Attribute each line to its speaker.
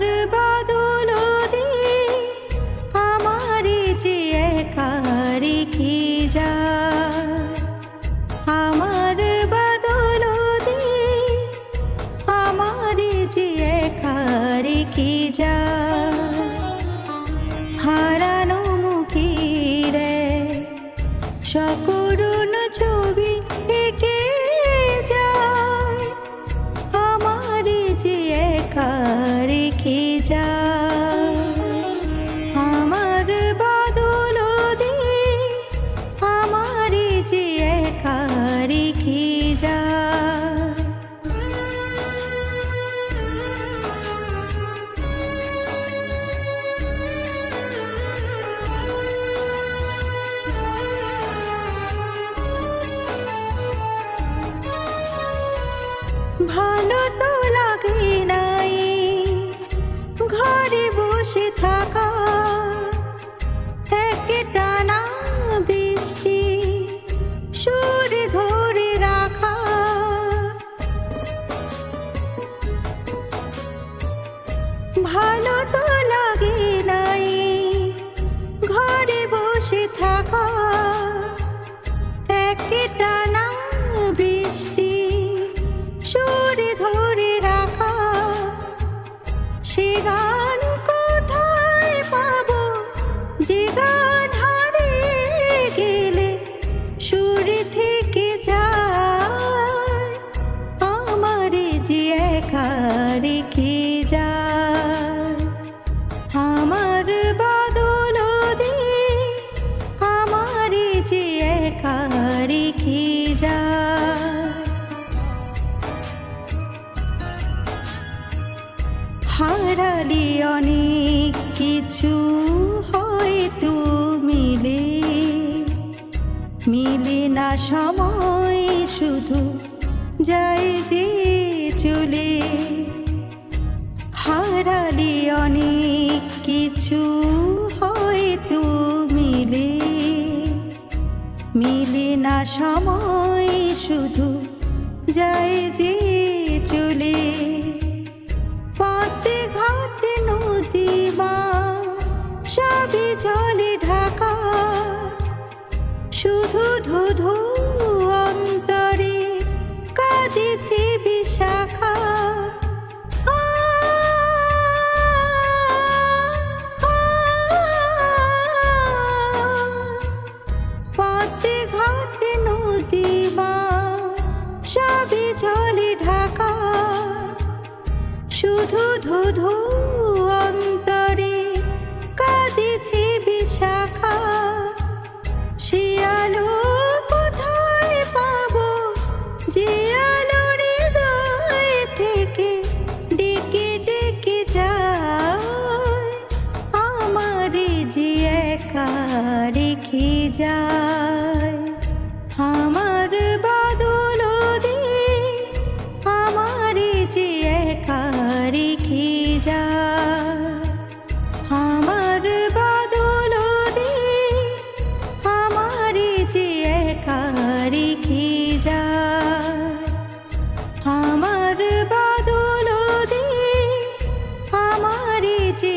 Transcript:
Speaker 1: আমার বাদল দিয়ে আমার যে একা রেখে যায়, আমার বাদল দিয়ে আমার যে একা রেখে যায়। হারানো মুখের সকরুণ ছবি এঁকে যায়, আমার যে একা রেখে যায়। আমার বাদল দিয়ে আমার যে একা রেখে যায়। ভালো তো লাগে নাই ঘরে বসে থাকা, একটানা বৃষ্টি সুর ধরে রাখা। ভালো তো লাগে নাই ঘরে বসে থাকা, একটানা বৃষ্টি সুর ধরে রাখা। সে গান কোথায় পাবো যে গান হারিয়ে গেলে সুর থেকে যায়, আমার যে একা রেখে যায়। আমার বাদল দিয়ে আমার যে একা রেখে যায়। হারালি অনেক কিছু হয়তো মিলে, মিলে না সময় শুধু যায় যে চলে। হারালি অনেক কিছু হয়তো মিলে, মিলে না সময় শুধু যায় যে চলে। পথে ঘাটে নদী মা সবই জলে ঢাকা, শুধু ধুধু অন্তরে কাঁদেছে বিশাখা। পথে ঘাটে নদী মা সবই জলে ঢাকা, শুধু ধুধু অন্তরে কাঁদেছে বিশাখা। সে আলো কোথায় পাবো যে আলো হৃদয় থেকে ডেকে ডেকে যায়, আমার যে একা রেখে যায়। আমার বাদল দিয়ে আমার যে একা রেখে যায়। আমার বাদল দিয়ে আমার যে একা রেখে যায়। আমার বাদল দিয়ে আমার যে